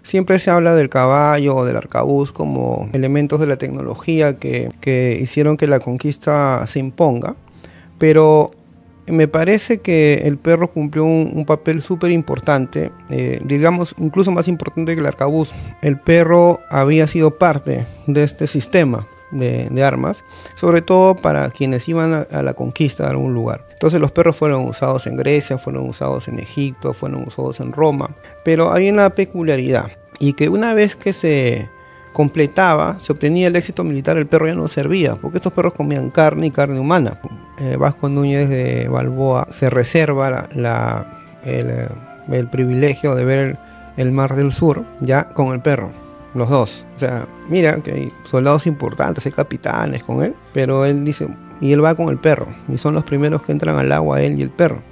Siempre se habla del caballo o del arcabuz como elementos de la tecnología que hicieron que la conquista se imponga, pero me parece que el perro cumplió un papel súper importante, digamos incluso más importante que el arcabuz. El perro había sido parte de este sistema de armas, sobre todo para quienes iban a la conquista de algún lugar. Entonces los perros fueron usados en Grecia, fueron usados en Egipto, fueron usados en Roma, pero había una peculiaridad, y que una vez que se completaba, se obtenía el éxito militar, el perro ya no servía, porque estos perros comían carne y carne humana. Vasco Núñez de Balboa se reserva el privilegio de ver el Mar del Sur ya con el perro. Los dos, o sea, mira que hay soldados importantes, hay capitanes con él, pero él dice, y él va con el perro, y son los primeros que entran al agua, él y el perro.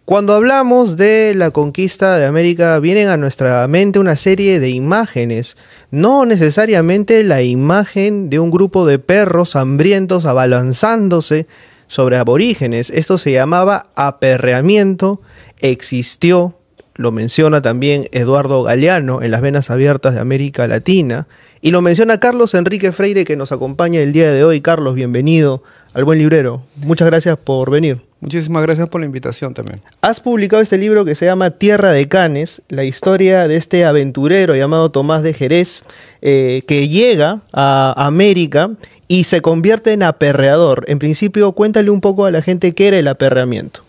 Cuando hablamos de la conquista de América, vienen a nuestra mente una serie de imágenes, no necesariamente la imagen de un grupo de perros hambrientos abalanzándose sobre aborígenes. Esto se llamaba aperreamiento, existió, lo menciona también Eduardo Galeano en Las Venas Abiertas de América Latina, y lo menciona Carlos Enrique Freire, que nos acompaña el día de hoy. Carlos, bienvenido al Buen Librero. Muchas gracias por venir. Muchísimas gracias por la invitación también. Has publicado este libro que se llama Tierra de Canes, la historia de este aventurero llamado Tomás de Jerez, que llega a América y se convierte en aperreador. En principio, cuéntale un poco a la gente qué era el aperreamiento.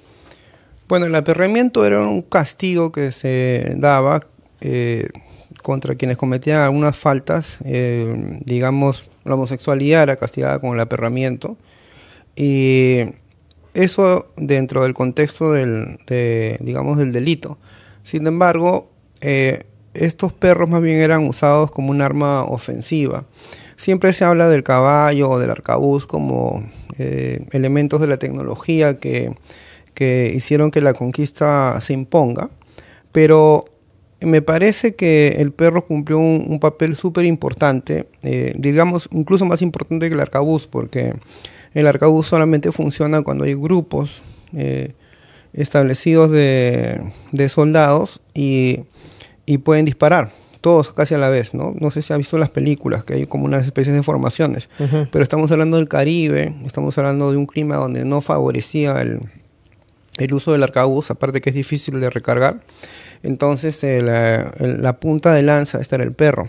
Bueno, el aperreamiento era un castigo que se daba contra quienes cometían algunas faltas. Digamos, la homosexualidad era castigada con el aperreamiento. Y eso dentro del contexto digamos, del delito. Sin embargo, estos perros más bien eran usados como un arma ofensiva. Siempre se habla del caballo o del arcabuz como elementos de la tecnología que hicieron que la conquista se imponga, pero me parece que el perro cumplió un papel súper importante, digamos incluso más importante que el arcabuz, porque el arcabuz solamente funciona cuando hay grupos establecidos de soldados y pueden disparar, todos casi a la vez, ¿no? No sé si ha visto las películas, que hay como unas especies de formaciones, pero estamos hablando del Caribe, estamos hablando de un clima donde no favorecía el uso del arcabuz, aparte que es difícil de recargar. Entonces la punta de lanza esta era el perro.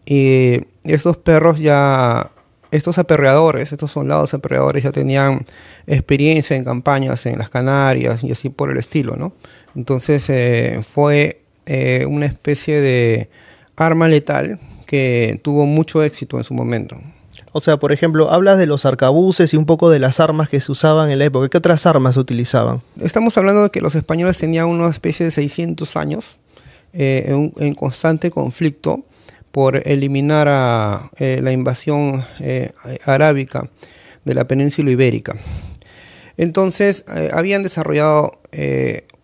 Y estos perros ya, estos aperreadores, estos soldados aperreadores ya tenían experiencia en campañas en las Canarias y así por el estilo, ¿no? Entonces fue una especie de arma letal que tuvo mucho éxito en su momento. O sea, por ejemplo, hablas de los arcabuces y un poco de las armas que se usaban en la época. ¿Qué otras armas se utilizaban? Estamos hablando de que los españoles tenían una especie de 600 años en constante conflicto por eliminar a la invasión arábica de la península ibérica. Entonces, habían desarrollado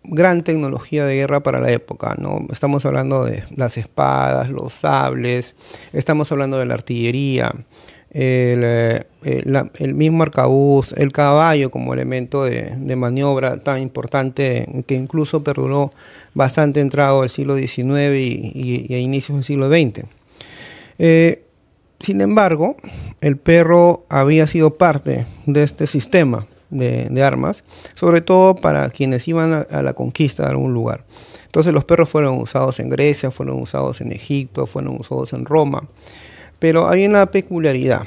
gran tecnología de guerra para la época, ¿no? Estamos hablando de las espadas, los sables, estamos hablando de la artillería, el mismo arcabuz, el caballo como elemento de maniobra tan importante que incluso perduró bastante entrado el siglo XIX y a inicios del siglo XX. Sin embargo, el perro había sido parte de este sistema de armas, sobre todo para quienes iban a la conquista de algún lugar. Entonces los perros fueron usados en Grecia, fueron usados en Egipto, fueron usados en Roma, pero había una peculiaridad,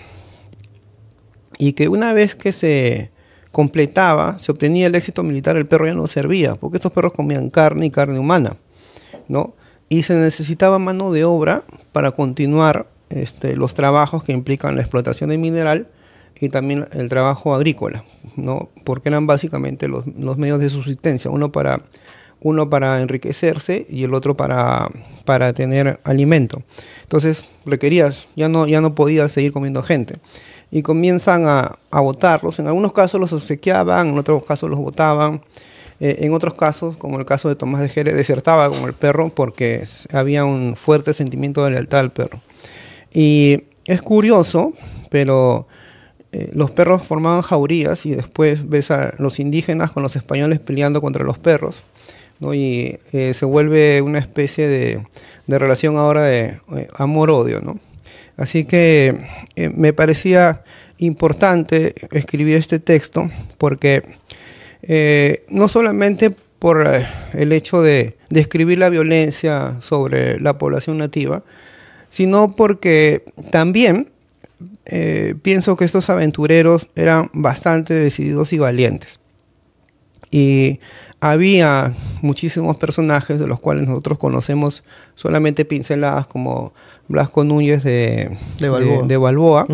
y que una vez que se completaba, se obtenía el éxito militar, el perro ya no servía, porque estos perros comían carne y carne humana, ¿no? Y se necesitaba mano de obra para continuar los trabajos que implican la explotación del mineral y también el trabajo agrícola, ¿no? Porque eran básicamente los medios de subsistencia, uno para enriquecerse y el otro para tener alimento. Entonces requerías, ya no podías seguir comiendo gente. Y comienzan a botarlos, en algunos casos los obsequiaban, en otros casos los botaban. En otros casos, como el caso de Tomás de Jerez, desertaba con el perro porque había un fuerte sentimiento de lealtad al perro. Y es curioso, pero los perros formaban jaurías y después ves a los indígenas con los españoles peleando contra los perros, ¿no? Y se vuelve una especie de relación ahora de amor-odio, ¿no? Así que me parecía importante escribir este texto porque no solamente por el hecho de describir la violencia sobre la población nativa, sino porque también pienso que estos aventureros eran bastante decididos y valientes. Y había muchísimos personajes de los cuales nosotros conocemos solamente pinceladas, como Blasco Núñez de Balboa,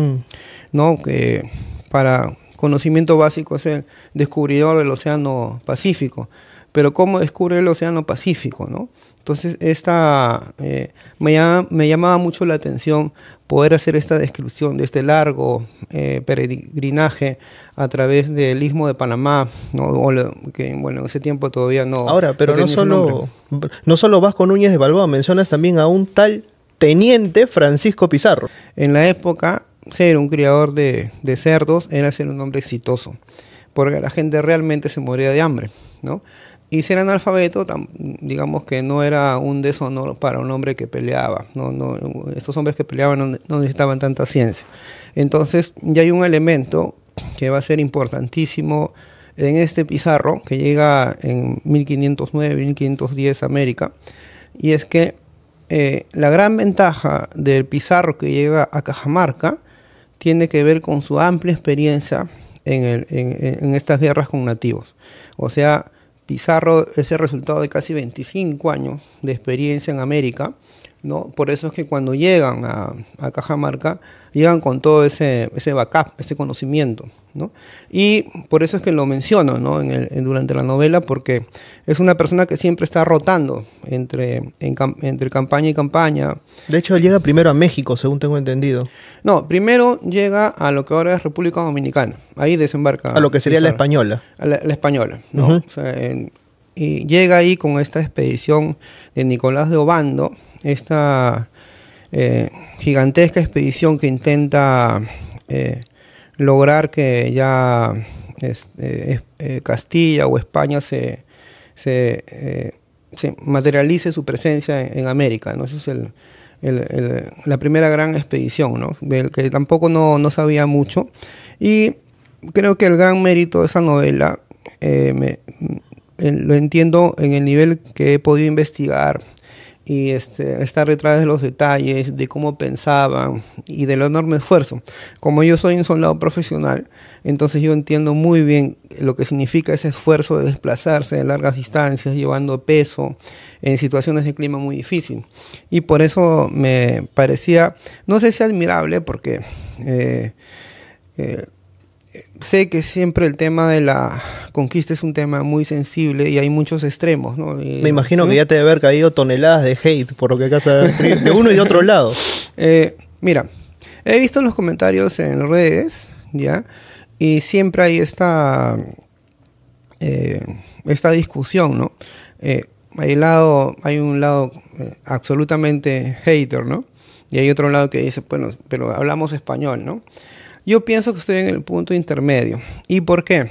¿no? Que para conocimiento básico es el descubridor del Océano Pacífico. Pero ¿cómo descubre el Océano Pacífico, no? Entonces me llamaba mucho la atención poder hacer esta descripción de este largo peregrinaje a través del Istmo de Panamá, ¿no? Que bueno, en ese tiempo todavía no. Ahora, pero no solo Vasco Núñez de Balboa, mencionas también a un tal teniente Francisco Pizarro. En la época, ser un criador de cerdos era ser un hombre exitoso, porque la gente realmente se moría de hambre, ¿no? Y ser analfabeto, digamos que no era un deshonor para un hombre que peleaba. Estos hombres que peleaban no necesitaban tanta ciencia. Entonces ya hay un elemento que va a ser importantísimo en este Pizarro, que llega en 1509, 1510 a América, y es que la gran ventaja del Pizarro que llega a Cajamarca tiene que ver con su amplia experiencia en estas guerras con nativos. O sea, Pizarro es el resultado de casi 25 años de experiencia en América, ¿no? Por eso es que cuando llegan a Cajamarca, llegan con todo ese backup, ese conocimiento, ¿no? Y por eso es que lo menciono, ¿no? Durante la novela, porque es una persona que siempre está rotando entre campaña y campaña. De hecho, llega primero a México, según tengo entendido. No, primero llega a lo que ahora es República Dominicana. Ahí desembarca. A lo que sería Pizarro. la Española. La Española, ¿no? Uh-huh. O sea, y llega ahí con esta expedición de Nicolás de Obando, esta gigantesca expedición que intenta lograr que ya Castilla o España se materialice su presencia en América, ¿no? Esa es la primera gran expedición, ¿no? Del que tampoco no sabía mucho. Y creo que el gran mérito de esa novela lo entiendo en el nivel que he podido investigar y estar detrás de los detalles, de cómo pensaban y del enorme esfuerzo. Como yo soy un soldado profesional, entonces yo entiendo muy bien lo que significa ese esfuerzo de desplazarse de largas distancias, llevando peso en situaciones de clima muy difícil. Y por eso me parecía, no sé si admirable, porque sé que siempre el tema de la conquista es un tema muy sensible y hay muchos extremos, ¿no? Me imagino que ya te debe haber caído toneladas de hate por lo que acá de uno y de otro lado. Mira, he visto los comentarios en redes, ¿ya? Y siempre hay esta discusión, ¿no? Hay un lado absolutamente hater, ¿no? Y hay otro lado que dice, bueno, pero hablamos español, ¿no? Yo pienso que estoy en el punto intermedio. ¿Y por qué?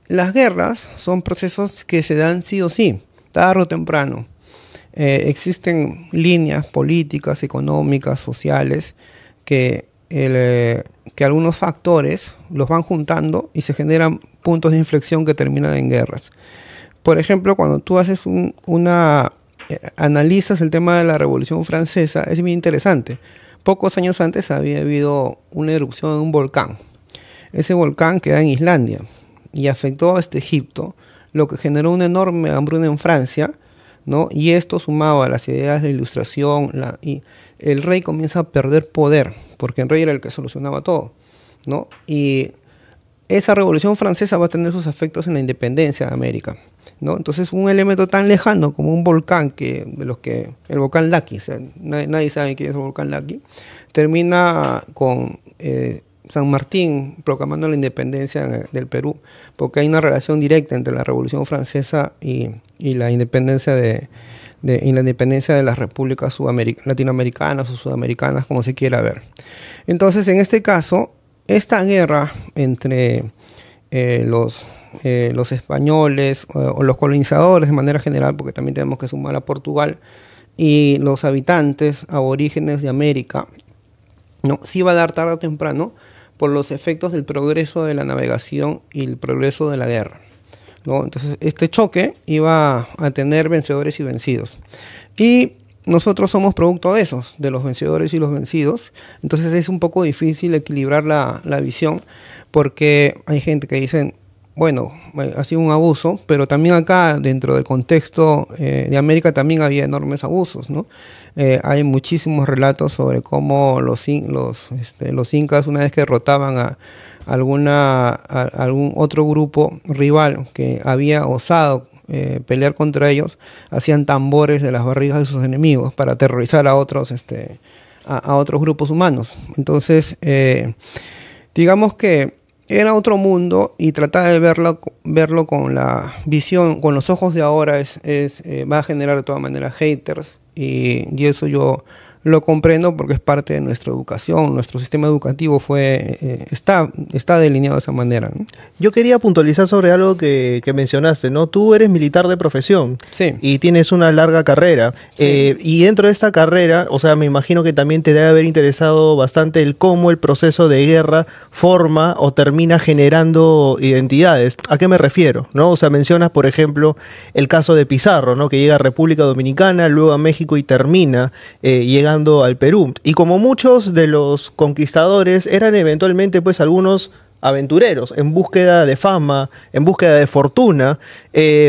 Las guerras son procesos que se dan sí o sí, tarde o temprano. Existen líneas políticas, económicas, sociales, que algunos factores los van juntando y se generan puntos de inflexión que terminan en guerras. Por ejemplo, cuando tú haces analizas el tema de la Revolución Francesa, es muy interesante. Pocos años antes había habido una erupción de un volcán. Ese volcán queda en Islandia y afectó a Egipto, lo que generó una enorme hambruna en Francia, ¿no? Y esto sumado a las ideas de la Ilustración, y el rey comienza a perder poder, porque el rey era el que solucionaba todo, ¿no? Y esa Revolución Francesa va a tener sus efectos en la independencia de América, ¿no? Entonces, un elemento tan lejano como un volcán, el volcán Laki, o sea, nadie sabe quién es el volcán Laki, termina San Martín proclamando la independencia del Perú, porque hay una relación directa entre la Revolución Francesa y la independencia y la independencia de las repúblicas latinoamericanas o sudamericanas, como se quiera ver. Entonces, en este caso, esta guerra entre los españoles o los colonizadores de manera general, porque también tenemos que sumar a Portugal, y los habitantes aborígenes de América, ¿no? Sí va a dar tarde o temprano por los efectos del progreso de la navegación y el progreso de la guerra, ¿no? Entonces este choque iba a tener vencedores y vencidos. Y nosotros somos producto de esos, de los vencedores y los vencidos. Entonces es un poco difícil equilibrar la visión, porque hay gente que dice, bueno, ha sido un abuso, pero también acá, dentro del contexto de América, también había enormes abusos, ¿no? Hay muchísimos relatos sobre cómo los incas, una vez que derrotaban a algún otro grupo rival que había osado pelear contra ellos, hacían tambores de las barrigas de sus enemigos para aterrorizar a otros grupos humanos. Entonces, digamos que era otro mundo, y tratar de verlo con la visión, con los ojos de ahora va a generar de todas maneras haters, y eso yo lo comprendo, porque es parte de nuestra educación. Nuestro sistema educativo está delineado de esa manera, ¿no? Yo quería puntualizar sobre algo que mencionaste, ¿no? Tú eres militar de profesión, sí, y tienes una larga carrera. Sí. Y dentro de esta carrera, o sea, me imagino que también te debe haber interesado bastante el cómo el proceso de guerra forma o termina generando identidades. ¿A qué me refiero? ¿No? O sea, mencionas, por ejemplo, el caso de Pizarro, ¿no? Que llega a República Dominicana, luego a México y termina llegando al Perú. Y como muchos de los conquistadores, eran eventualmente pues algunos aventureros en búsqueda de fama, en búsqueda de fortuna,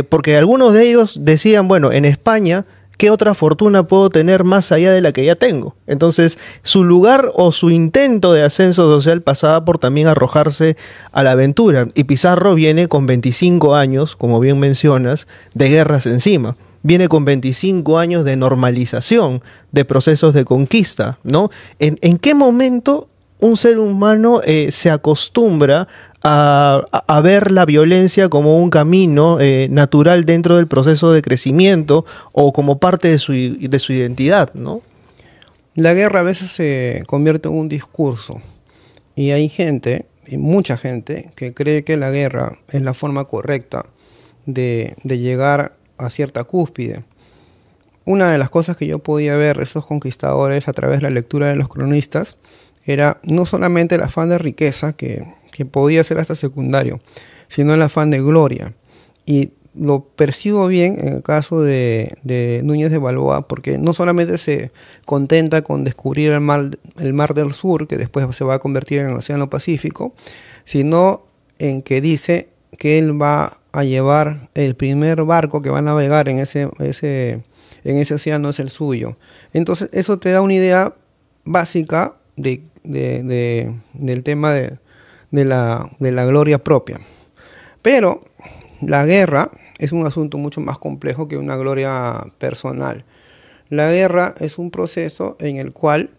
porque algunos de ellos decían, bueno, en España, ¿qué otra fortuna puedo tener más allá de la que ya tengo? Entonces, su lugar o su intento de ascenso social pasaba por también arrojarse a la aventura. Y Pizarro viene con 25 años, como bien mencionas, de guerras encima. Viene con 25 años de normalización de procesos de conquista, ¿no? ¿En qué momento un ser humano se acostumbra a ver la violencia como un camino natural dentro del proceso de crecimiento o como parte de su identidad, ¿no? La guerra a veces se convierte en un discurso, y hay gente, y mucha gente, que cree que la guerra es la forma correcta de llegar a cierta cúspide. Una de las cosas que yo podía ver de esos conquistadores a través de la lectura de los cronistas era no solamente el afán de riqueza, que podía ser hasta secundario, sino el afán de gloria. Y lo percibo bien en el caso de Núñez de Balboa, porque no solamente se contenta con descubrir el mar del Sur, que después se va a convertir en el Océano Pacífico, sino en que dice que él va a llevar el primer barco que va a navegar en ese océano, es el suyo. Entonces eso te da una idea básica del tema de la gloria propia. Pero la guerra es un asunto mucho más complejo que una gloria personal. La guerra es un proceso en el cual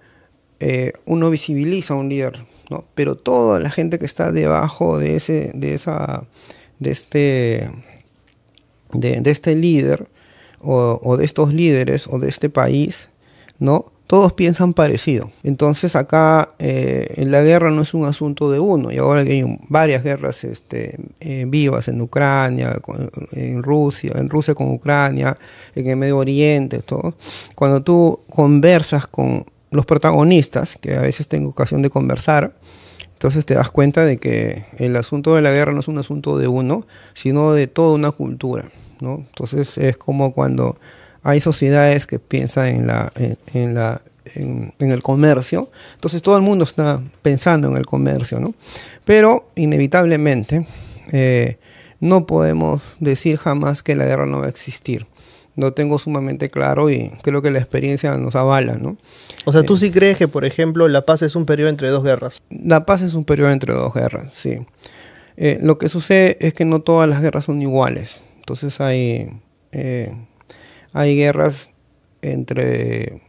uno visibiliza a un líder, ¿no? Pero toda la gente que está debajo de este líder o de estos líderes o de este país, ¿no? Todos piensan parecido. Entonces acá la guerra no es un asunto de uno, y ahora que hay varias guerras vivas en Ucrania, en Rusia con Ucrania, en el Medio Oriente, todo. Cuando tú conversas con los protagonistas, que a veces tengo ocasión de conversar, entonces te das cuenta de que el asunto de la guerra no es un asunto de uno, sino de toda una cultura, ¿no? Entonces es como cuando hay sociedades que piensan en el comercio, entonces todo el mundo está pensando en el comercio, ¿no? Pero inevitablemente no podemos decir jamás que la guerra no va a existir. Lo tengo sumamente claro y creo que la experiencia nos avala, ¿no? O sea, ¿tú sí crees que, por ejemplo, la paz es un periodo entre dos guerras? La paz es un periodo entre dos guerras, sí. Lo que sucede es que no todas las guerras son iguales. Entonces hay guerras entre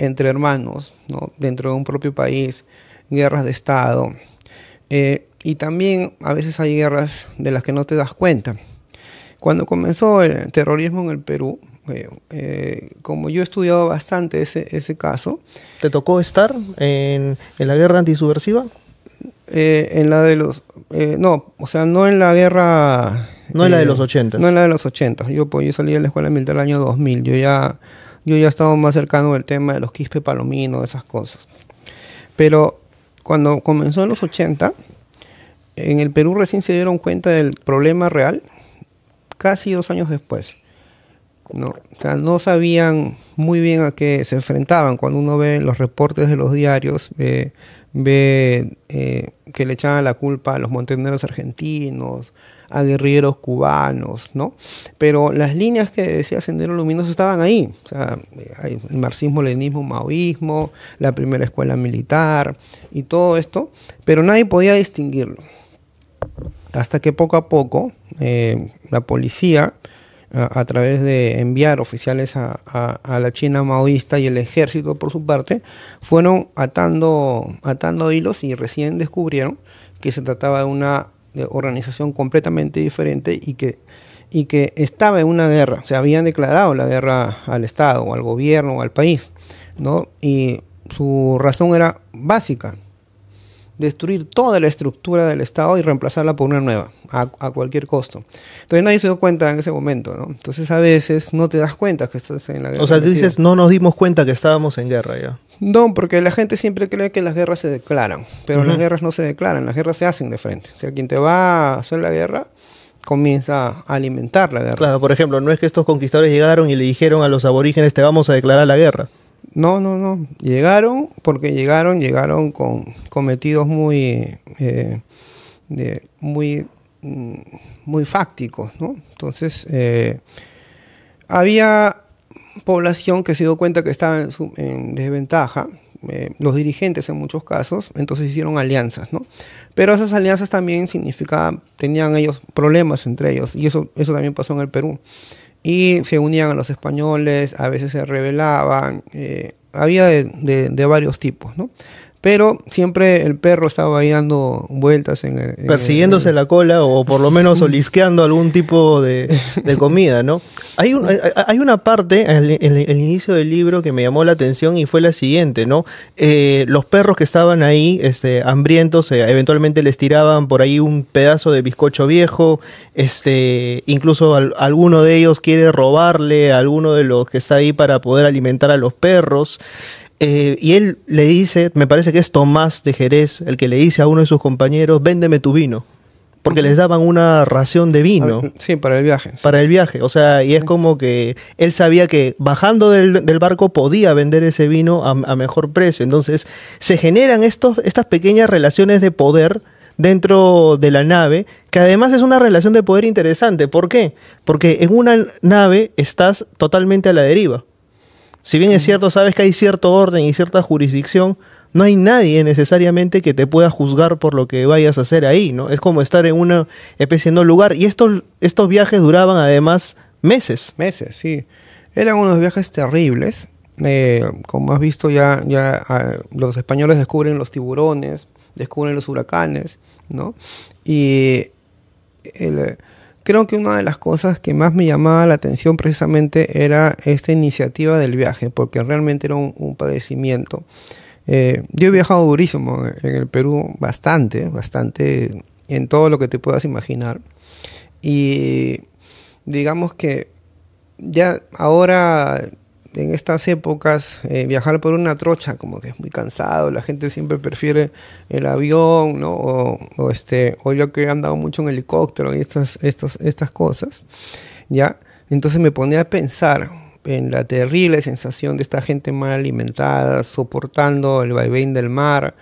hermanos, ¿no? Dentro de un propio país. guerras de Estado. Y también a veces hay guerras de las que no te das cuenta. Cuando comenzó el terrorismo en el Perú, como yo he estudiado bastante ese caso. ¿Te tocó estar en la guerra antisubversiva? En la de los... no, o sea, no en la guerra... No en la de los 80. No en la de los 80. Yo salí de la escuela militar el año 2000. Yo ya he estado más cercano del tema de los Quispe Palomino, esas cosas. Pero cuando comenzó en los 80, en el Perú recién se dieron cuenta del problema real casi 2 años después. ¿No? O sea, no sabían muy bien a qué se enfrentaban. Cuando uno ve los reportes de los diarios, ve que le echaban la culpa a los montoneros argentinos, a guerrilleros cubanos, ¿no? Pero las líneas que decía Sendero Luminoso estaban ahí. O sea, hay el marxismo, leninismo, maoísmo, la primera escuela militar y todo esto, pero nadie podía distinguirlo. Hasta que poco a poco la policía, a través de enviar oficiales a la China maoísta y el ejército por su parte, fueron atando hilos y recién descubrieron que se trataba de una organización completamente diferente y que estaba en una guerra. O sea, habían declarado la guerra al Estado o al gobierno o al país, ¿no? Y su razón era básica: destruir toda la estructura del Estado y reemplazarla por una nueva, a cualquier costo. Entonces nadie se dio cuenta en ese momento, ¿no? Entonces a veces no te das cuenta que estás en la guerra. O sea, tú dices, no nos dimos cuenta que estábamos en guerra ya. No, porque la gente siempre cree que las guerras se declaran, pero las guerras no se declaran, las guerras se hacen de frente. O sea, quien te va a hacer la guerra comienza a alimentar la guerra. Claro, por ejemplo, no es que estos conquistadores llegaron y le dijeron a los aborígenes, te vamos a declarar la guerra. No. Llegaron porque llegaron con cometidos muy fácticos, ¿no? Entonces, había población que se dio cuenta que estaba en desventaja, los dirigentes en muchos casos, entonces hicieron alianzas, ¿no? Pero esas alianzas también tenían ellos problemas entre ellos, y eso también pasó en el Perú. Y se unían a los españoles, a veces se rebelaban, había de varios tipos, ¿no? Pero siempre el perro estaba ahí dando vueltas persiguiéndose la cola, o por lo menos olisqueando algún tipo de comida, ¿no? Hay una parte en el inicio del libro que me llamó la atención y fue la siguiente, ¿no? Los perros que estaban ahí, hambrientos, eventualmente les tiraban por ahí un pedazo de bizcocho viejo, incluso alguno de ellos quiere robarle a alguno de los que está ahí para poder alimentar a los perros. Y él le dice, me parece que es Tomás de Jerez, el que le dice a uno de sus compañeros, véndeme tu vino, porque les daban una ración de vino. Sí, para el viaje. Sí. Para el viaje, o sea, y es como que él sabía que bajando del barco podía vender ese vino a mejor precio. Entonces se generan estas pequeñas relaciones de poder dentro de la nave, que además es una relación de poder interesante. ¿Por qué? Porque en una nave estás totalmente a la deriva. Si bien es cierto, sabes que hay cierto orden y cierta jurisdicción, no hay nadie necesariamente que te pueda juzgar por lo que vayas a hacer ahí, ¿no? Es como estar en una especie de no lugar. Y estos viajes duraban además meses. Meses, sí. Eran unos viajes terribles. Como has visto, ya los españoles descubren los tiburones, descubren los huracanes, ¿no? Y creo que una de las cosas que más me llamaba la atención precisamente era esta iniciativa del viaje, porque realmente era un padecimiento. Yo he viajado durísimo en el Perú, bastante, en todo lo que te puedas imaginar. Y digamos que ya ahora, en estas épocas, viajar por una trocha como que es muy cansado. La gente siempre prefiere el avión, ¿no? O yo que he andado mucho en helicóptero y estas cosas, ¿ya? Entonces me ponía a pensar en la terrible sensación de esta gente mal alimentada, soportando el vaivén del mar,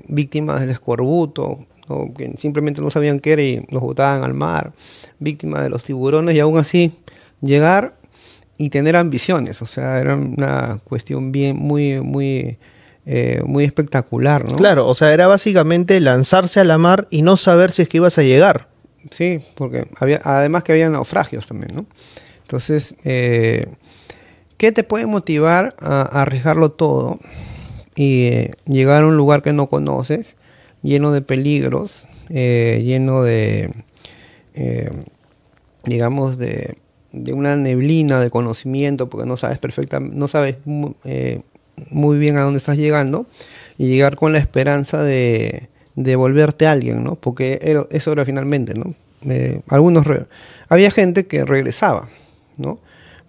víctimas del escorbuto, ¿no? Que simplemente no sabían qué era y los botaban al mar, víctimas de los tiburones, y aún así llegar y tener ambiciones. O sea, era una cuestión muy espectacular, ¿no? Claro, o sea, era básicamente lanzarse a la mar y no saber si es que ibas a llegar. Sí, porque además que había naufragios también, ¿no? Entonces, ¿qué te puede motivar a arriesgarlo todo? y llegar a un lugar que no conoces, lleno de peligros, lleno de, digamos, de una neblina de conocimiento, porque no sabes no sabes muy bien a dónde estás llegando, y llegar con la esperanza de volverte alguien, ¿no? Porque eso era finalmente, ¿no? Había gente que regresaba, ¿no?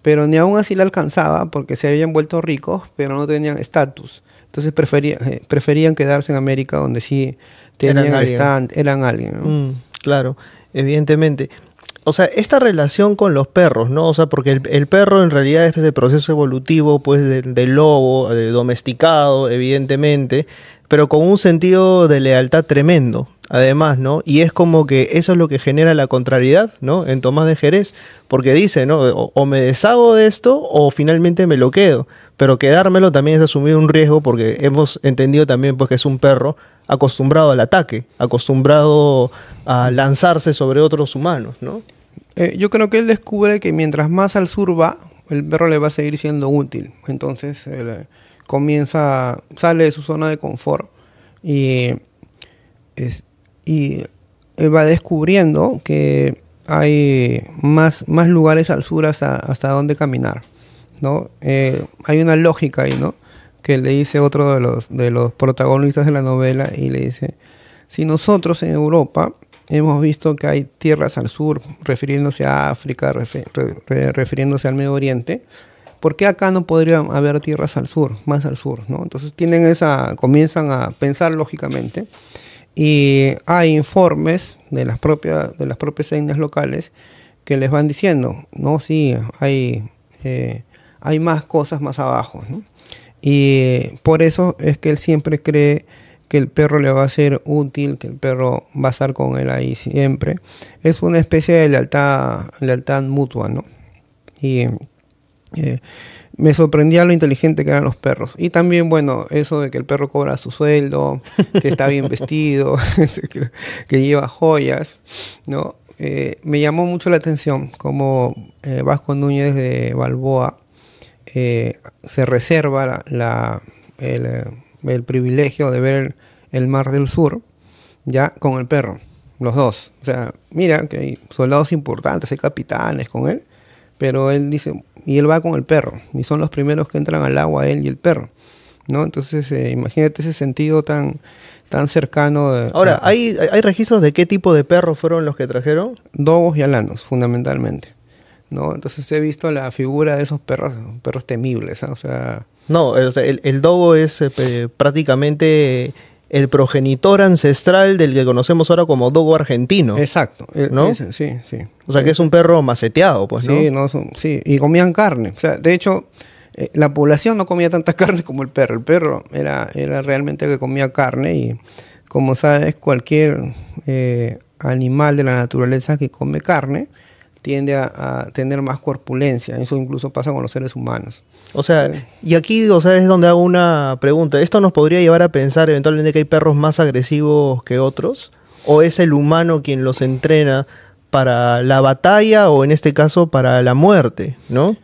Pero ni aún así la alcanzaba porque se habían vuelto ricos, pero no tenían estatus. Entonces preferían quedarse en América, donde sí tenían eran alguien, ¿no? Claro, evidentemente. O sea, esta relación con los perros, ¿no? O sea, porque el perro en realidad es el proceso evolutivo, pues, del lobo, domesticado, evidentemente, pero con un sentido de lealtad tremendo, además, ¿no? Y es como que eso es lo que genera la contrariedad, ¿no? En Tomás de Jerez, porque dice, ¿no? O me deshago de esto o finalmente me lo quedo, pero quedármelo también es asumir un riesgo porque hemos entendido también, pues, que es un perro acostumbrado al ataque, acostumbrado a lanzarse sobre otros humanos, ¿no? Yo creo que él descubre que mientras más al sur va, el perro le va a seguir siendo útil. Entonces él sale de su zona de confort y él va descubriendo que hay más lugares al sur hasta donde caminar, ¿no? Hay una lógica ahí, ¿no? Que le dice otro de los protagonistas de la novela, y le dice: si nosotros en Europa hemos visto que hay tierras al sur, refiriéndose a África, refiriéndose al Medio Oriente, ¿por qué acá no podrían haber tierras al sur, más al sur, ¿no? Entonces comienzan a pensar lógicamente, y hay informes de las propias etnias locales que les van diciendo, no, sí, hay más cosas más abajo, ¿no? Y por eso es que él siempre cree que el perro le va a ser útil, que el perro va a estar con él ahí siempre. Es una especie de lealtad mutua, ¿no? Y me sorprendía lo inteligente que eran los perros. Y también, bueno, eso de que el perro cobra su sueldo, que está bien vestido, que lleva joyas, ¿no? Me llamó mucho la atención cómo Vasco Núñez de Balboa se reserva el privilegio de ver el Mar del Sur, ya con el perro, los dos. O sea, mira que hay soldados importantes, hay capitanes con él, pero él dice, y él va con el perro, y son los primeros que entran al agua, él y el perro, ¿no? Entonces, imagínate ese sentido tan cercano. Ahora, ¿hay registros de qué tipo de perros fueron los que trajeron? Dogos y alanos, fundamentalmente, ¿no? Entonces he visto la figura de esos perros temibles, ¿eh? O sea... No, o sea, el dogo es prácticamente el progenitor ancestral del que conocemos ahora como dogo argentino. Exacto, ¿no? Sí. O sea, que es un perro maceteado, pues, ¿no? Sí, y comían carne. O sea, de hecho, la población no comía tanta carne como el perro. El perro era realmente que comía carne, y como sabes, cualquier animal de la naturaleza que come carne tiende a tener más corpulencia. Eso incluso pasa con los seres humanos. O sea, y aquí, o sea, es donde hago una pregunta. ¿Esto nos podría llevar a pensar eventualmente que hay perros más agresivos que otros? ¿O es el humano quien los entrena para la batalla o en este caso para la muerte, ¿no?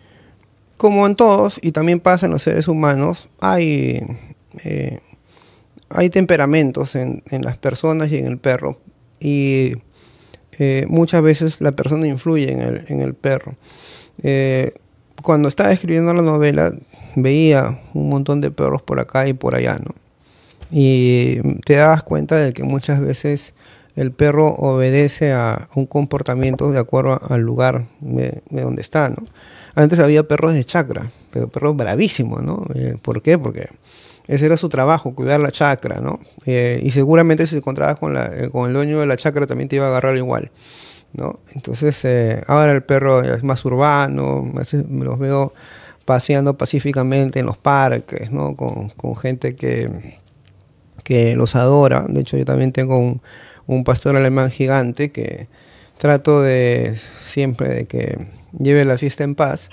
Como en todos, y también pasa en los seres humanos, hay temperamentos en las personas y en el perro. Y muchas veces la persona influye en el perro. Cuando estaba escribiendo la novela, veía un montón de perros por acá y por allá, ¿no? Y te das cuenta de que muchas veces el perro obedece a un comportamiento de acuerdo al lugar de donde está, ¿no? Antes había perros de chacra, pero perros bravísimos, ¿no? ¿Por qué? Porque ese era su trabajo, cuidar la chacra, ¿no? Y seguramente si te encontrabas con el dueño de la chacra también te iba a agarrar igual, ¿no? Entonces, ahora el perro es más urbano, me los veo paseando pacíficamente en los parques, ¿no? Con gente que los adora. De hecho, yo también tengo un pastor alemán gigante que trato siempre de que lleve la fiesta en paz.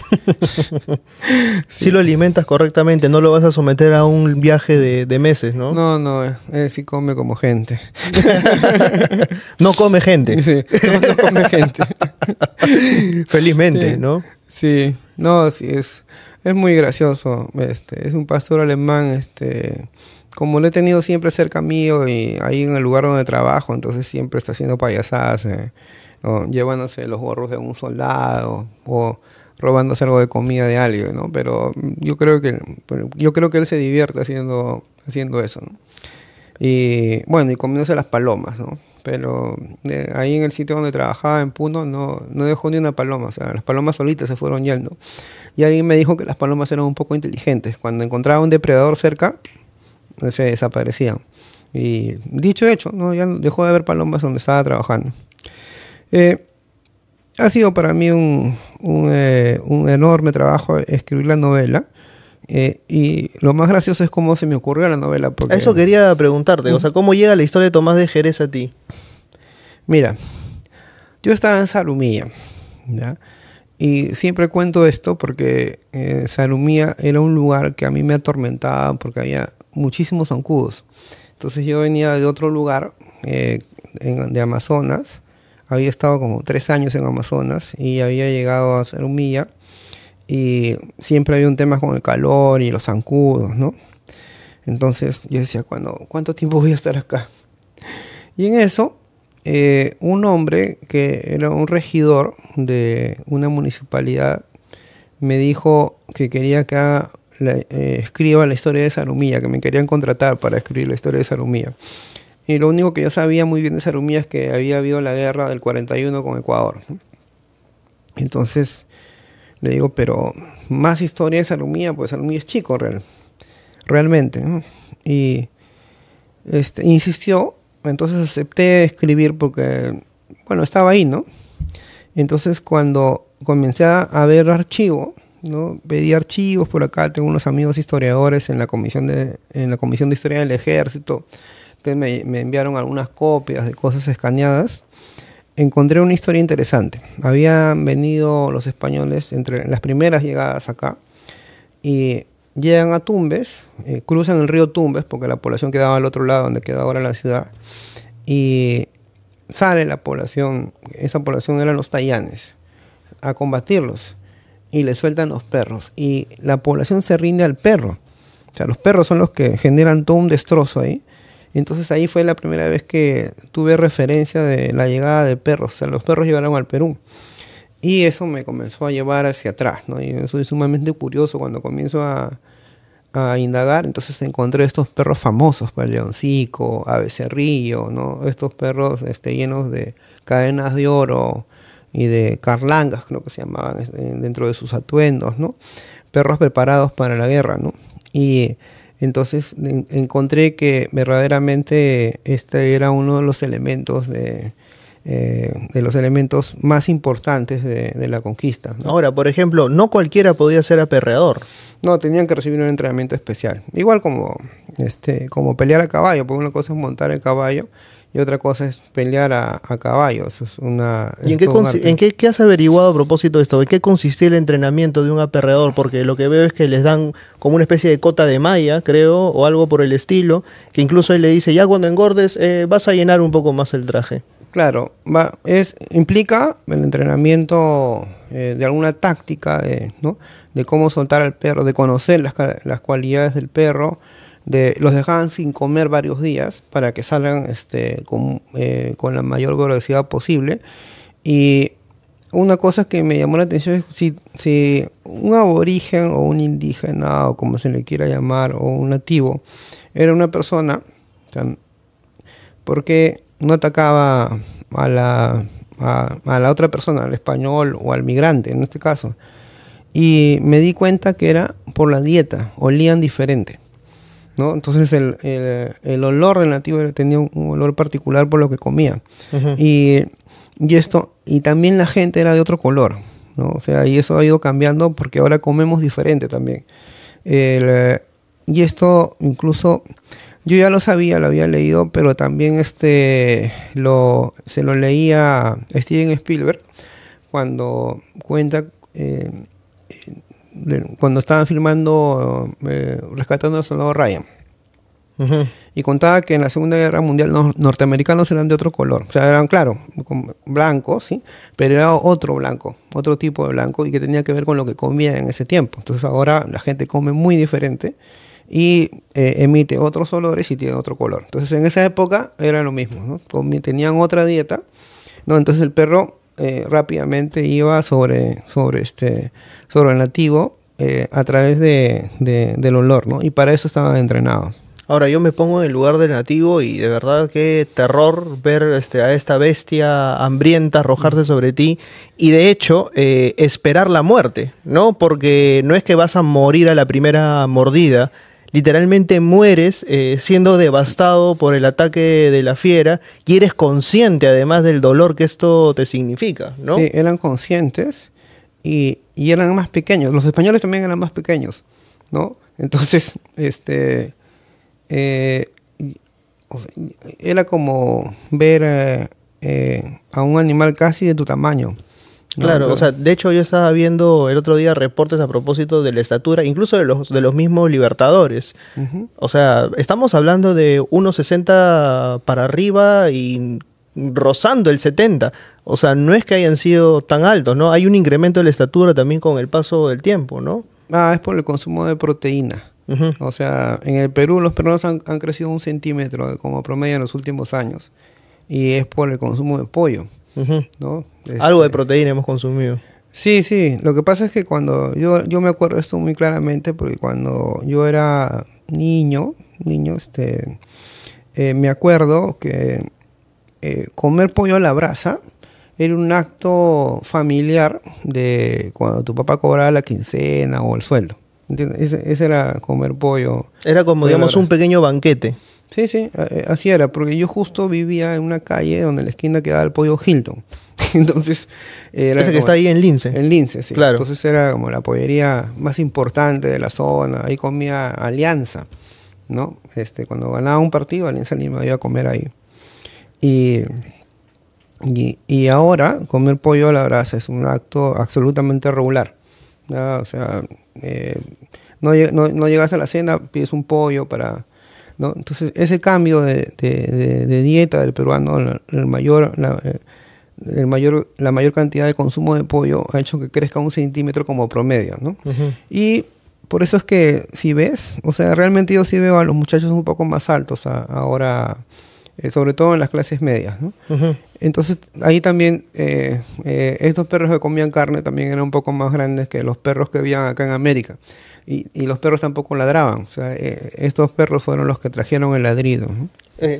Si lo alimentas correctamente, no lo vas a someter a un viaje de meses, ¿no? No, él sí come como gente. No come gente. Sí, no come gente. Felizmente, Sí. ¿no? Sí, no, sí, es Es muy gracioso. Es un pastor alemán, como lo he tenido siempre cerca mío y ahí en el lugar donde trabajo, entonces siempre está haciendo payasadas, o llevándose los gorros de un soldado o robándose algo de comida de alguien, ¿no? Pero yo creo que él se divierte haciendo eso, ¿no? Y bueno, y comiéndose las palomas, ¿no? Pero ahí en el sitio donde trabajaba en Puno no dejó ni una paloma, o sea, las palomas solitas se fueron yendo. Y alguien me dijo que las palomas eran un poco inteligentes. Cuando encontraba un depredador cerca, se desaparecían. Y dicho hecho, ¿no? Ya dejó de haber palomas donde estaba trabajando. Ha sido para mí un enorme trabajo escribir la novela. Y lo más gracioso es cómo se me ocurrió la novela. Porque, Eso quería preguntarte, o sea, ¿cómo llega la historia de Tomás de Jerez a ti? mira, yo estaba en Salumilla, ¿ya? Y siempre cuento esto porque Salumilla era un lugar que a mí me atormentaba porque había muchísimos zancudos. Entonces yo venía de otro lugar, de Amazonas. Había estado como 3 años en Amazonas y había llegado a Salumilla. Y siempre había un tema con el calor y los zancudos, ¿no? Entonces yo decía, ¿cuánto tiempo voy a estar acá? Y en eso, un hombre que era un regidor de una municipalidad me dijo que quería que escriba la historia de Salumilla, que me querían contratar para escribir la historia de Salumilla. Y lo único que yo sabía muy bien de Salumilla es que había habido la guerra del 41 con Ecuador, ¿no? Entonces le digo, pero más historia de Salumilla, pues Salumilla es chico realmente, ¿no? Y insistió, entonces acepté escribir porque, bueno, estaba ahí, ¿no? Entonces cuando comencé a ver archivo, ¿no? Pedí archivos por acá, tengo unos amigos historiadores en la comisión de historia del ejército, entonces me enviaron algunas copias de cosas escaneadas. Encontré una historia interesante. Habían venido los españoles entre las primeras llegadas acá y llegan a Tumbes, cruzan el río Tumbes porque la población quedaba al otro lado donde queda ahora la ciudad, y sale la población, esa población eran los tayanes, a combatirlos y le sueltan los perros y la población se rinde al perro. O sea, los perros son los que generan todo un destrozo ahí. Entonces ahí fue la primera vez que tuve referencia de la llegada de perros. O sea, los perros llegaron al Perú. Y eso me comenzó a llevar hacia atrás, ¿no? Y eso es sumamente curioso cuando comienzo a indagar. Entonces encontré estos perros famosos, pues, leoncico, ave becerrillo, ¿no? Estos perros llenos de cadenas de oro y de carlangas, creo que se llamaban, dentro de sus atuendos, ¿no? Perros preparados para la guerra, ¿no? Y entonces encontré que verdaderamente este era uno de los elementos más importantes de la conquista, ¿no? Ahora, por ejemplo, no cualquiera podía ser aperreador. No, tenían que recibir un entrenamiento especial. Igual como pelear a caballo, porque una cosa es montar el caballo y otra cosa es pelear a caballo. Eso es ¿Y qué has averiguado a propósito de esto? ¿En qué consistía el entrenamiento de un aperreador? Porque lo que veo es que les dan como una especie de cota de malla, creo, o algo por el estilo, que incluso él le dice, ya cuando engordes vas a llenar un poco más el traje. Claro, implica el entrenamiento de alguna táctica, ¿no? De cómo soltar al perro, de conocer las cualidades del perro. Los dejaban sin comer varios días para que salgan con la mayor velocidad posible. Y una cosa que me llamó la atención es si un aborigen o un indígena, o como se le quiera llamar, o un nativo, era una persona, o sea, ¿por qué no atacaba a la otra persona, al español o al migrante en este caso? Y me di cuenta que era por la dieta, olían diferente, ¿no? Entonces el olor del nativo tenía un olor particular por lo que comía. Uh-huh. Y también la gente era de otro color, ¿no? O sea, y eso ha ido cambiando porque ahora comemos diferente también. Y esto incluso yo ya lo sabía, lo había leído, pero también se lo leía a Steven Spielberg cuando cuenta cuando estaban filmando Rescatando al Soldado Ryan. Ujú. Y contaba que en la Segunda Guerra Mundial los norteamericanos eran de otro color. O sea, eran, claro, blancos, ¿sí? Pero era otro blanco, otro tipo de blanco y que tenía que ver con lo que comía en ese tiempo. Entonces ahora la gente come muy diferente y emite otros olores y tiene otro color. Entonces en esa época era lo mismo, ¿no? Tenían otra dieta, ¿no? Entonces el perro rápidamente iba sobre el nativo a través del olor, ¿no? Y para eso estaban entrenados. Ahora yo me pongo en el lugar del nativo y de verdad qué terror ver a esta bestia hambrienta arrojarse sobre ti y de hecho esperar la muerte, ¿no? Porque no es que vas a morir a la primera mordida, literalmente mueres siendo devastado por el ataque de la fiera y eres consciente además del dolor que esto te significa, ¿no? Sí, eran conscientes y eran más pequeños. Los españoles también eran más pequeños, ¿no? Entonces, o sea, era como ver a un animal casi de tu tamaño, ¿no? Claro, Pero, o sea, de hecho yo estaba viendo el otro día reportes a propósito de la estatura, incluso de los mismos libertadores. ujú. O sea, estamos hablando de 1,60 para arriba y rozando el 70. O sea, no es que hayan sido tan altos, ¿no? Hay un incremento de la estatura también con el paso del tiempo, ¿no? Es por el consumo de proteína. Ujú. O sea, en el Perú los peruanos han crecido 1 centímetro como promedio en los últimos años. Y es por el consumo de pollo, Ujú. ¿no? Algo de proteína hemos consumido. Sí, sí. Lo que pasa es que cuando yo me acuerdo esto muy claramente porque cuando yo era niño, me acuerdo que comer pollo a la brasa era un acto familiar de cuando tu papá cobraba la quincena o el sueldo. ¿Entiendes? Ese era comer pollo. Era como, Pollo a la digamos, un brasa. pequeño banquete. Sí, sí, así era, porque yo justo vivía en una calle donde en la esquina quedaba el pollo Hilton. Entonces, era Ese que como está ahí en Lince. en Lince, sí. Claro. Entonces era como la pollería más importante de la zona. Ahí comía Alianza, ¿no? Cuando ganaba un partido, Alianza Lima iba a comer ahí. Y, y ahora, comer pollo a la brasa es un acto absolutamente regular, ¿ya? O sea, no llegas a la cena, pides un pollo para... ¿no? Entonces, ese cambio de dieta del peruano, la mayor cantidad de consumo de pollo ha hecho que crezca 1 centímetro como promedio, ¿no? Ujú. Y por eso es que, si ves, o sea, realmente yo sí veo a los muchachos un poco más altos ahora, sobre todo en las clases medias, ¿no? Ujú. Entonces, ahí también, estos perros que comían carne también eran un poco más grandes que los perros que habían acá en América. Y los perros tampoco ladraban. O sea, estos perros fueron los que trajeron el ladrido, ¿no?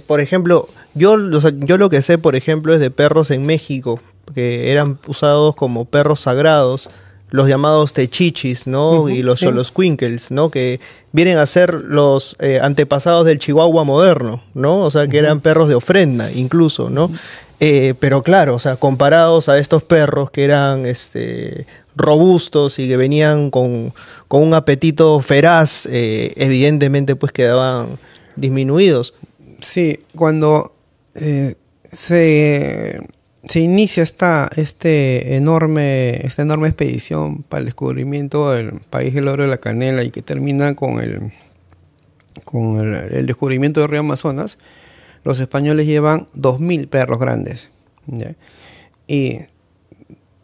Por ejemplo, o sea, yo lo que sé, por ejemplo, es de perros en México, que eran usados como perros sagrados, los llamados techichis, ¿no? Ujú, Y los sí. xoloscuincles, ¿no? Que vienen a ser los antepasados del chihuahua moderno, ¿no? O sea, que eran perros de ofrenda, incluso, ¿no? Pero claro, o sea, comparados a estos perros que eran robustos y que venían con un apetito feraz, evidentemente pues quedaban disminuidos. Sí, cuando se inicia esta enorme expedición para el descubrimiento del país del oro de la canela y que termina con el descubrimiento del río Amazonas, los españoles llevan 2000 perros grandes, ¿ya? Y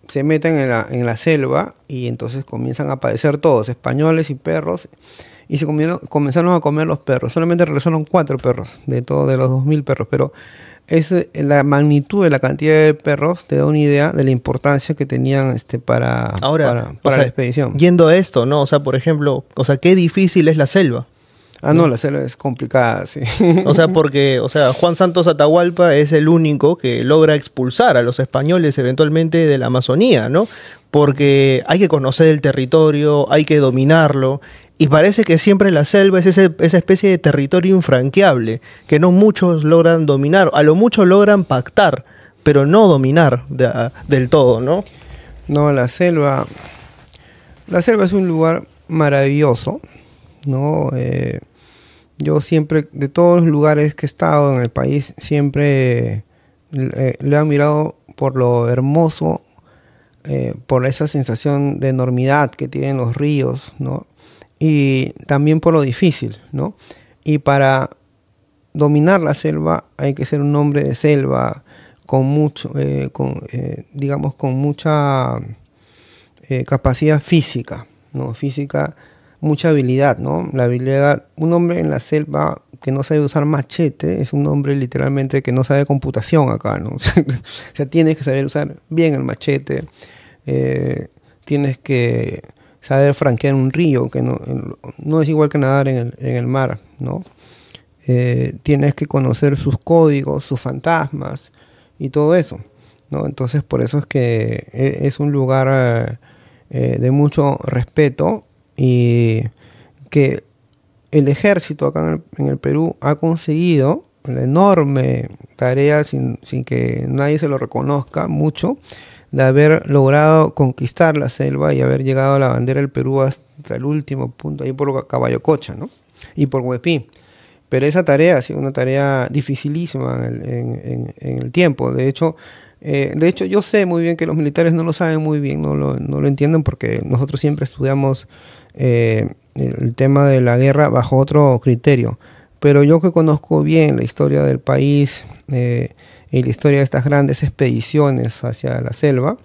se meten en la selva y entonces comienzan a padecer todos, españoles y perros, y comenzaron a comer los perros. Solamente regresaron 4 perros de los 2000 perros, pero la magnitud de la cantidad de perros te da una idea de la importancia que tenían para Ahora, o la sea, expedición. yendo a esto, ¿no? O sea, por ejemplo, o sea, qué difícil es la selva. No, la selva es complicada, sí. O sea, porque, o sea, Juan Santos Atahualpa es el único que logra expulsar a los españoles eventualmente de la Amazonía, ¿no? Porque hay que conocer el territorio, hay que dominarlo, y parece que siempre la selva es esa especie de territorio infranqueable, que no muchos logran dominar, a lo mucho logran pactar, pero no dominar del todo, ¿no? No, la selva es un lugar maravilloso, ¿no? Yo siempre, de todos los lugares que he estado en el país, siempre le he mirado por lo hermoso, por esa sensación de enormidad que tienen los ríos, ¿no? Y también por lo difícil, ¿no? Y para dominar la selva hay que ser un hombre de selva con mucho, digamos, con mucha capacidad física, ¿no? Física, mucha habilidad, ¿no? La habilidad, un hombre en la selva que no sabe usar machete es un hombre literalmente que no sabe computación acá, ¿no? O sea, tienes que saber usar bien el machete, tienes que saber franquear un río, que no es igual que nadar en el mar, ¿no? Tienes que conocer sus códigos, sus fantasmas y todo eso, ¿no? Entonces, por eso es que es un lugar de mucho respeto y que el ejército acá en el Perú ha conseguido la enorme tarea, sin que nadie se lo reconozca mucho, de haber logrado conquistar la selva y haber llegado a la bandera del Perú hasta el último punto, ahí por Caballococha, ¿no? Y por Huepí. Pero esa tarea ha sido una tarea dificilísima en el tiempo. De hecho, yo sé muy bien que los militares no lo saben muy bien, no lo entienden porque nosotros siempre estudiamos el tema de la guerra bajo otro criterio. Pero yo que conozco bien la historia del país y la historia de estas grandes expediciones hacia la selva,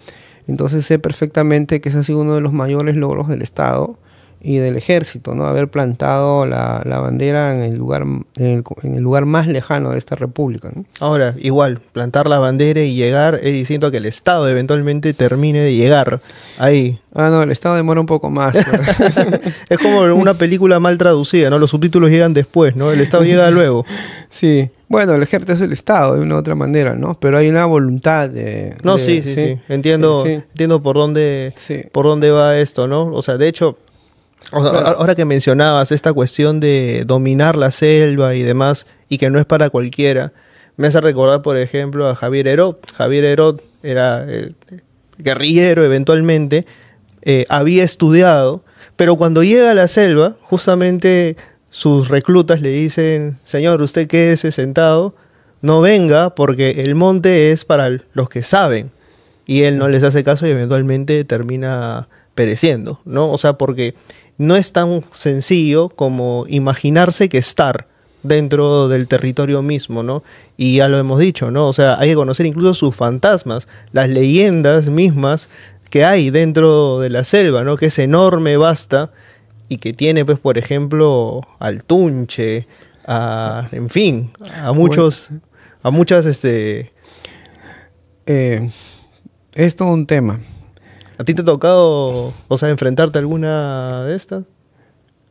entonces sé perfectamente que ese ha sido uno de los mayores logros del Estado y del ejército, ¿no? Haber plantado la bandera en el lugar más lejano de esta república, ¿no? Ahora, igual, plantar la bandera y llegar es diciendo que el Estado eventualmente termine de llegar ahí. Ah, no, el Estado demora un poco más. Es como una película mal traducida, ¿no? Los subtítulos llegan después, ¿no? El Estado llega luego. Sí. Bueno, el ejército es el Estado de una u otra manera, ¿no? Pero hay una voluntad de... Sí. Entiendo por dónde va esto, ¿no? O sea, de hecho... Ahora que mencionabas esta cuestión de dominar la selva y demás, y que no es para cualquiera, me hace recordar, por ejemplo, a Javier Herod. Javier Herod era guerrillero eventualmente, había estudiado, pero cuando llega a la selva, justamente sus reclutas le dicen: señor, usted quédese sentado, no venga porque el monte es para los que saben. Y él no les hace caso y eventualmente termina pereciendo, ¿no? O sea, porque no es tan sencillo como imaginarse que estar dentro del territorio mismo, ¿no? Y ya lo hemos dicho, ¿no? O sea, hay que conocer incluso sus fantasmas, las leyendas mismas que hay dentro de la selva, ¿no? Que es enorme, vasta, y que tiene, pues, por ejemplo, al Tunche, en fin, a muchas, es todo un tema. ¿A ti te ha tocado, o sea, enfrentarte a alguna de estas?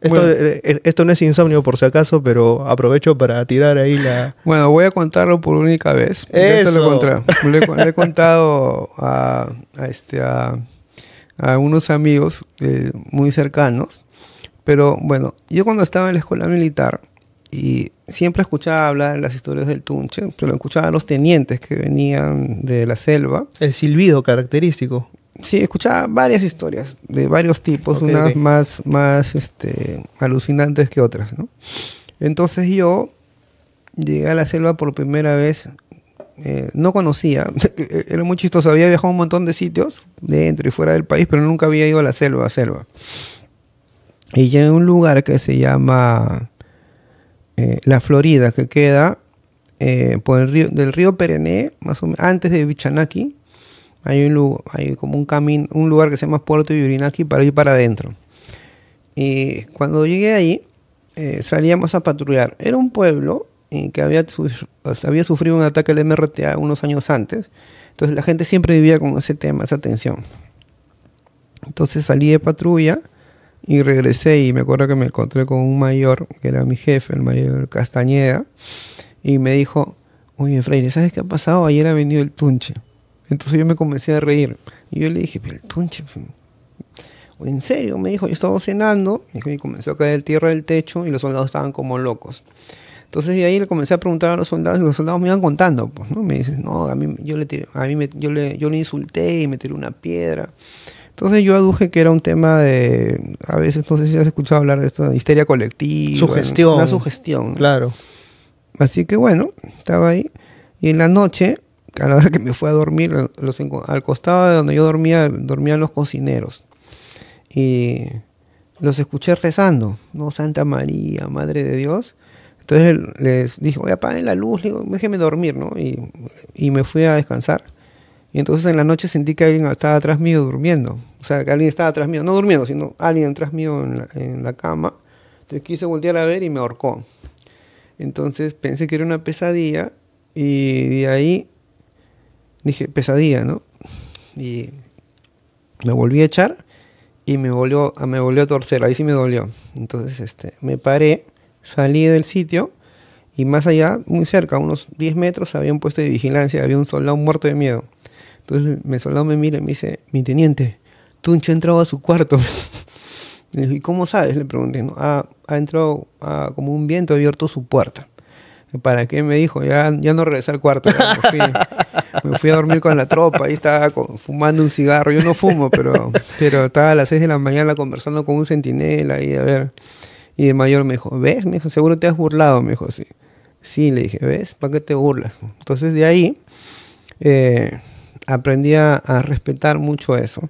Esto no es insomnio por si acaso, pero aprovecho para tirar ahí la... Bueno, voy a contarlo por única vez. ¡Eso! Le he contado a unos amigos muy cercanos. Pero bueno, yo cuando estaba en la escuela militar y siempre escuchaba hablar de las historias del Tunche, pero escuchaba a los tenientes que venían de la selva. El silbido característico. Sí, escuchaba varias historias de varios tipos, unas más alucinantes que otras, ¿no? Entonces yo llegué a la selva por primera vez, no conocía, era muy chistoso, había viajado a un montón de sitios dentro y fuera del país, pero nunca había ido a la selva. Y llegué a un lugar que se llama La Florida, que queda por del río Perené, más o menos, antes de Bichanaki. Hay como un camino, un lugar que se llama Puerto Yurinaki para ir para adentro. Y cuando llegué ahí, salíamos a patrullar. Era un pueblo que había sufrido un ataque al MRTA unos años antes. Entonces la gente siempre vivía con ese tema, esa tensión. Entonces salí de patrulla y regresé y me acuerdo que me encontré con un mayor, que era mi jefe, el mayor Castañeda, y me dijo: oye, Freire, ¿sabes qué ha pasado? Ayer ha venido el Tunche. Entonces yo me comencé a reír. Y yo le dije: pero el Tunche, ¿en serio? Me dijo. Yo estaba cenando, y comenzó a caer tierra del techo y los soldados estaban como locos. Entonces de ahí le comencé a preguntar a los soldados y los soldados me iban contando, pues, ¿no? Me dicen: no, yo le insulté y me tiré una piedra. Entonces yo aduje que era un tema de, a veces, no sé si has escuchado hablar de esta histeria colectiva. Sugestión. Una sugestión, ¿no? Claro. Así que bueno, estaba ahí. Y en la noche, a la hora que me fui a dormir, al costado de donde yo dormían los cocineros. Y los escuché rezando, ¿no? Santa María, Madre de Dios. Entonces les dije, oye, apaguen la luz, le digo, déjenme dormir, ¿no? Y me fui a descansar. Y entonces en la noche sentí que alguien estaba atrás mío durmiendo. O sea, que alguien estaba atrás mío, no durmiendo, sino alguien atrás mío en la cama. Entonces quise voltear a ver y me ahorcó. Entonces pensé que era una pesadilla y de ahí dije, pesadilla, ¿no? Y me volví a echar y me volvió a torcer, ahí sí me dolió. Entonces me paré, salí del sitio y más allá, muy cerca, unos 10 metros, habían puesto de vigilancia, había un soldado muerto de miedo. Entonces el soldado me mira y me dice, mi teniente, Tunche ha entrado a su cuarto. Le dije, ¿y cómo sabes? Le pregunté, ¿no? Ha entrado como un viento, ha abierto su puerta. ¿Para qué? Me dijo, ya no regresé al cuarto. Me fui a dormir con la tropa, ahí estaba fumando un cigarro. Yo no fumo, pero estaba a las 6 de la mañana conversando con un centinela ahí, a ver. Y el mayor me dijo, ¿ves? Me dijo, seguro te has burlado. Me dijo, sí. Sí, le dije, ¿ves? ¿Para qué te burlas? Entonces de ahí aprendí a respetar mucho eso.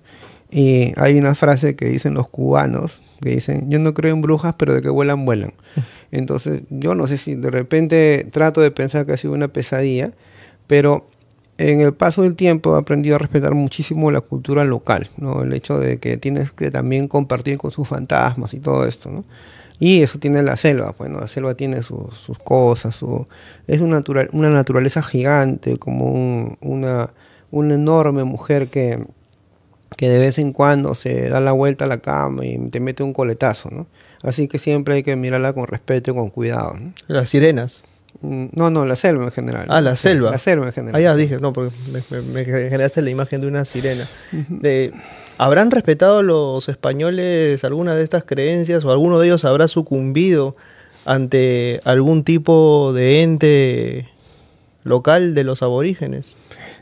Y hay una frase que dicen los cubanos, que dicen, yo no creo en brujas, pero de que vuelan, vuelan. Entonces, yo no sé si de repente trato de pensar que ha sido una pesadilla, pero en el paso del tiempo he aprendido a respetar muchísimo la cultura local, ¿no? El hecho de que tienes que también compartir con sus fantasmas y todo esto, ¿no? Y eso tiene la selva, bueno, la selva tiene sus cosas, es una naturaleza gigante, como una enorme mujer que de vez en cuando se da la vuelta a la cama y te mete un coletazo, ¿no? Así que siempre hay que mirarla con respeto y con cuidado, ¿no? Las sirenas. No, la selva en general. Ah, la selva. La selva en general. Ah, ya dije, no, porque me generaste la imagen de una sirena. ¿Habrán respetado los españoles alguna de estas creencias o alguno de ellos habrá sucumbido ante algún tipo de ente local de los aborígenes?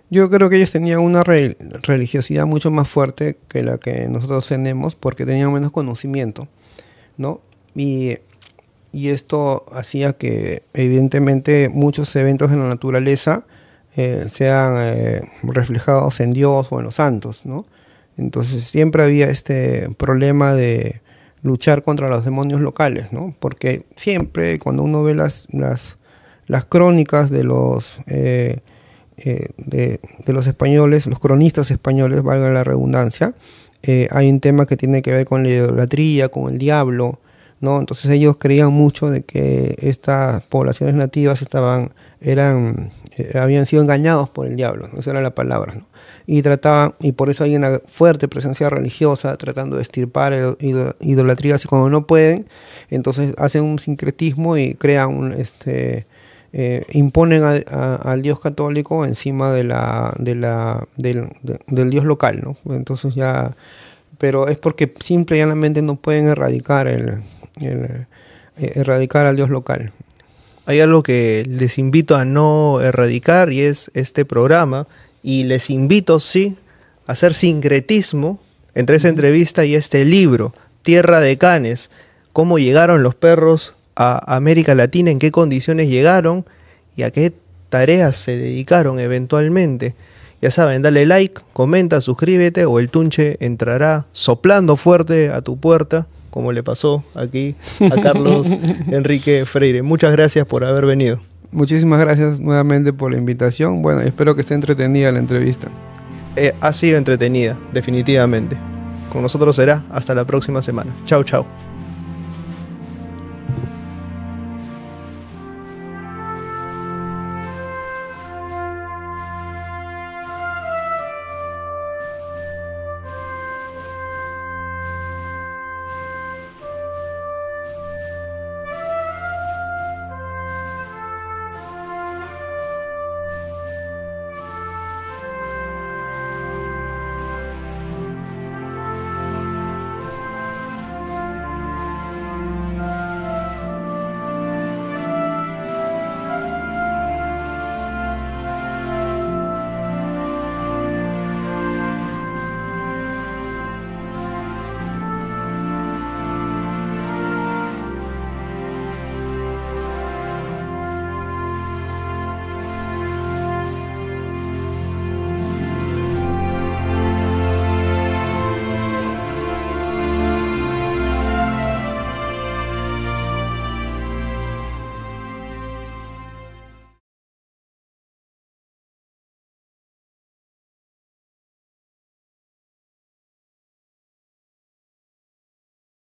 Yo creo que ellos tenían una religiosidad mucho más fuerte que la que nosotros tenemos porque tenían menos conocimiento, ¿no? Y esto hacía que evidentemente muchos eventos en la naturaleza sean reflejados en Dios o en los santos, ¿no? Entonces siempre había este problema de luchar contra los demonios locales, ¿no? Porque siempre cuando uno ve las crónicas de los españoles, los cronistas españoles, valga la redundancia, hay un tema que tiene que ver con la idolatría, con el diablo, ¿no? Entonces ellos creían mucho de que estas poblaciones nativas habían sido engañados por el diablo, ¿no? Esa era la palabra, ¿no? Y por eso hay una fuerte presencia religiosa tratando de extirpar idolatrías, y cuando no pueden, entonces hacen un sincretismo y crean imponen al Dios católico encima del Dios local, ¿no? Entonces pero es porque simple y llanamente no pueden erradicar al Dios local. Hay algo que les invito a no erradicar y es este programa, y les invito, sí, a hacer sincretismo entre esa entrevista y este libro, Tierra de Canes, cómo llegaron los perros a América Latina, en qué condiciones llegaron y a qué tareas se dedicaron eventualmente. Ya saben, dale like, comenta, suscríbete o el Tunche entrará soplando fuerte a tu puerta, como le pasó aquí a Carlos Enrique Freire. Muchas gracias por haber venido. Muchísimas gracias nuevamente por la invitación. Bueno, espero que esté entretenida la entrevista. Ha sido entretenida, definitivamente. Con nosotros será hasta la próxima semana. Chau, chau.